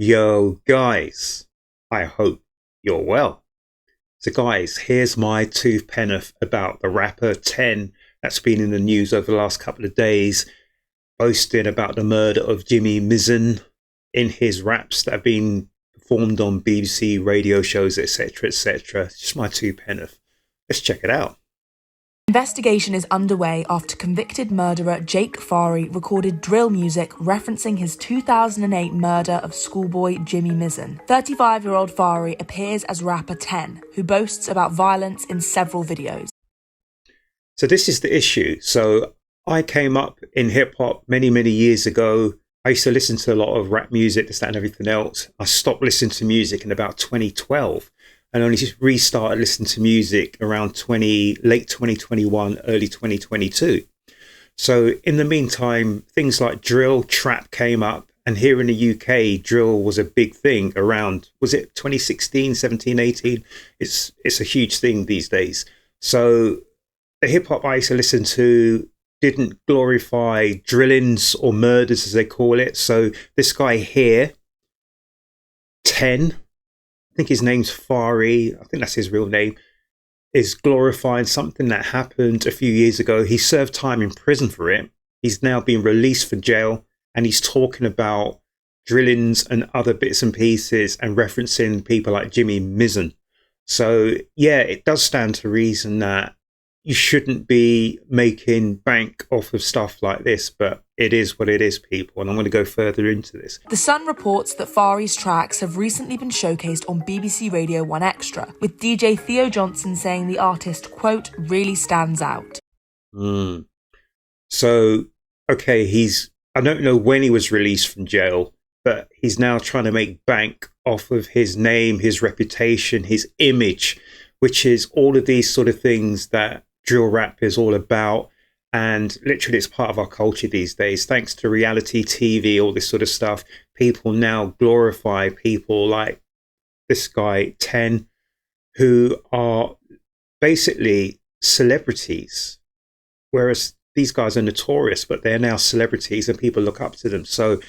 Yo, guys, I hope you're well. So, guys, here's my two penneth about the rapper 10 that's been in the news over the last couple of days, boasting about the murder of Jimmy Mizen in his raps that have been performed on BBC radio shows, etc., etc. Just my two penneth. Let's check it out. Investigation is underway after convicted murderer Jake Fari recorded drill music referencing his 2008 murder of schoolboy Jimmy Mizen. 35-year-old Fari appears as rapper 10, who boasts about violence in several videos. So this is the issue. So I came up in hip-hop many, many years ago. I used to listen to a lot of rap music, this, that, and everything else. I stopped listening to music in about 2012. And only just restarted listening to music around late 2021, early 2022. So in the meantime, things like drill, trap came up. And here in the UK, drill was a big thing around, was it 2016, 17, 18? It's a huge thing these days. So the hip hop I used to listen to didn't glorify drillings or murders, as they call it. So this guy here, 10, I think his name's Fari, I think that's his real name, is glorifying something that happened a few years ago. He served time in prison for it. He's now been released from jail, and he's talking about drillings and other bits and pieces and referencing people like Jimmy Mizen. So yeah, it does stand to reason that you shouldn't be making bank off of stuff like this, but it is what it is, people, and I'm going to go further into this. The Sun reports that Fari's tracks have recently been showcased on BBC Radio 1 Extra, with DJ Theo Johnson saying the artist, quote, really stands out. So, okay, I don't know when he was released from jail, but he's now trying to make bank off of his name, his reputation, his image, which is all of these sort of things that drill rap is all about. And literally it's part of our culture these days. Thanks to reality TV, all this sort of stuff, people now glorify people like this guy, 10, who are basically celebrities. Whereas these guys are notorious, but they're now celebrities and people look up to them. So,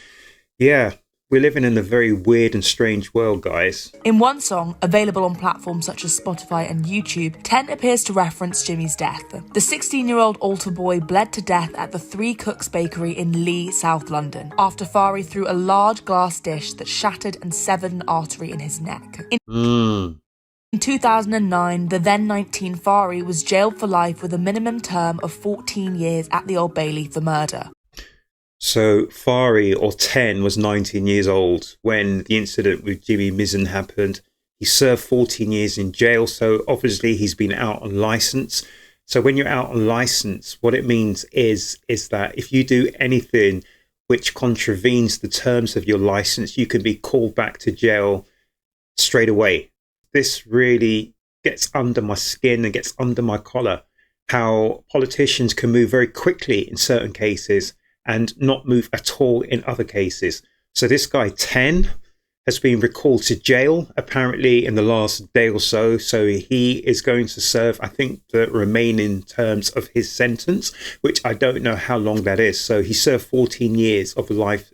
yeah, we're living in a very weird and strange world, guys. In one song, available on platforms such as Spotify and YouTube, 10 appears to reference Jimmy's death. The 16-year-old altar boy bled to death at the Three Cooks Bakery in Lee, South London, after Fari threw a large glass dish that shattered and severed an artery in his neck. In 2009, the then 19 Fari was jailed for life with a minimum term of 14 years at the Old Bailey for murder. So Fari, or 10, was 19 years old when the incident with Jimmy Mizen happened. He served 14 years in jail, so obviously he's been out on license. So when you're out on license, what it means is that if you do anything which contravenes the terms of your license, you can be called back to jail straight away. This really gets under my skin and gets under my collar, how politicians can move very quickly in certain cases and not move at all in other cases. So this guy, 10, has been recalled to jail, apparently in the last day or so. So he is going to serve, I think, the remaining terms of his sentence, which I don't know how long that is. So he served 14 years of a life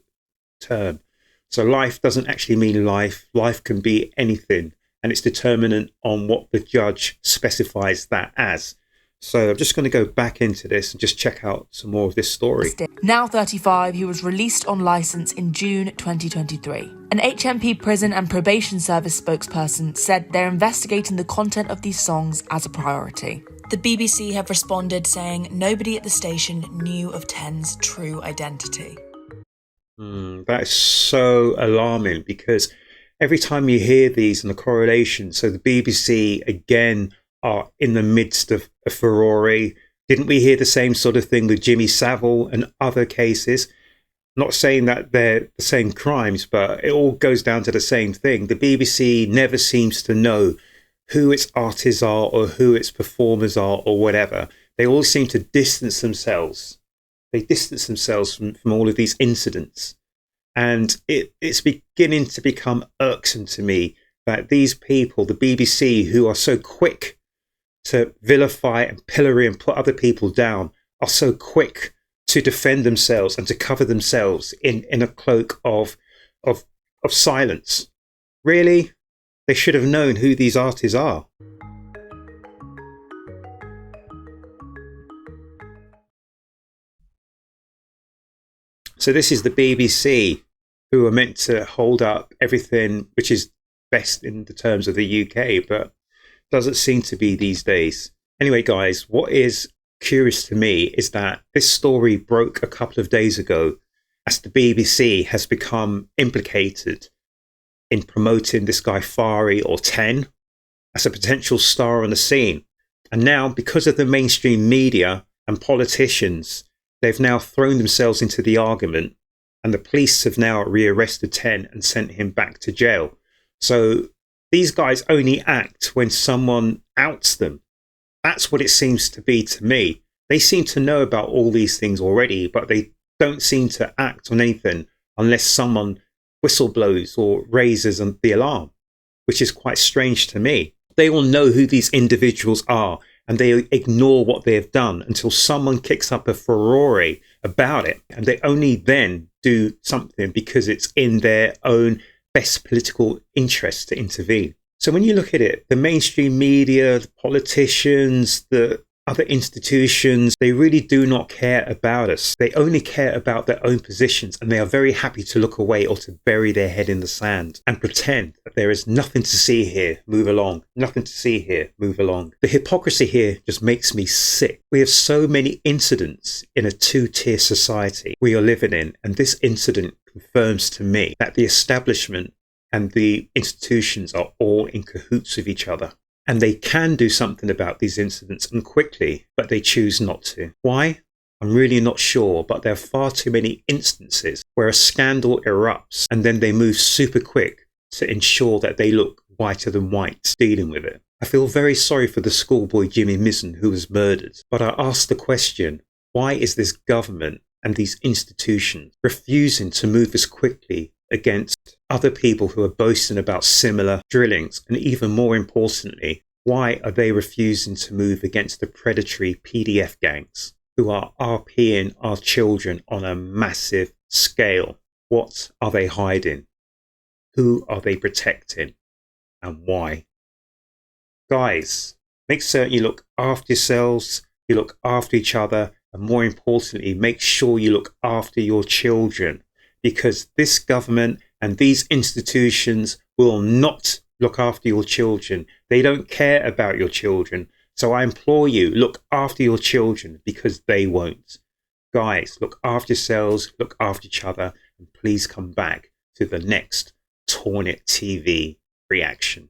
term. So life doesn't actually mean life. Life can be anything, and it's determinant on what the judge specifies that as. So I'm just going to go back into this and just check out some more of this story. Now 35, he was released on licence in June 2023. An HMP Prison and Probation Service spokesperson said they're investigating the content of these songs as a priority. The BBC have responded saying nobody at the station knew of 10's true identity. That is so alarming, because every time you hear these and the correlation, so the BBC, again, are in the midst of a furore. Didn't we hear the same sort of thing with Jimmy Savile and other cases? Not saying that they're the same crimes, but it all goes down to the same thing. The BBC never seems to know who its artists are or who its performers are or whatever. They all seem to distance themselves. They distance themselves from all of these incidents. And it's beginning to become irksome to me that these people, the BBC, who are so quick to vilify and pillory and put other people down, are so quick to defend themselves and to cover themselves in a cloak of of silence. Really? They should have known who these artists are. So this is the BBC, who are meant to hold up everything which is best in the terms of the UK, but doesn't seem to be these days. Anyway, guys, what is curious to me is that this story broke a couple of days ago as the BBC has become implicated in promoting this guy Fari, or 10, as a potential star on the scene. And now, because of the mainstream media and politicians, they've now thrown themselves into the argument, and the police have now rearrested 10 and sent him back to jail. So these guys only act when someone outs them. That's what it seems to be to me. They seem to know about all these things already, but they don't seem to act on anything unless someone whistleblows or raises the alarm, which is quite strange to me. They all know who these individuals are, and they ignore what they have done until someone kicks up a furore about it, and they only then do something because it's in their own best political interest to intervene. So when you look at it, the mainstream media, the politicians, the other institutions, they really do not care about us. They only care about their own positions, and they are very happy to look away or to bury their head in the sand and pretend that there is nothing to see here, move along. Nothing to see here, move along. The hypocrisy here just makes me sick. We have so many incidents in a two-tier society we are living in, and this incident confirms to me that the establishment and the institutions are all in cahoots with each other. And they can do something about these incidents, and quickly, but they choose not to. Why? I'm really not sure, but there are far too many instances where a scandal erupts and then they move super quick to ensure that they look whiter than white dealing with it. I feel very sorry for the schoolboy Jimmy Mizen who was murdered, but I ask the question, why is this government and these institutions refusing to move as quickly against other people who are boasting about similar drillings? And even more importantly, why are they refusing to move against the predatory PDF gangs who are RPing our children on a massive scale? What are they hiding? Who are they protecting? And why? Guys, make certain you look after yourselves, you look after each other, and more importantly, make sure you look after your children, because this government and these institutions will not look after your children. They don't care about your children. So I implore you, look after your children, because they won't. Guys, look after yourselves, look after each other, and please come back to the next Torn It TV reaction.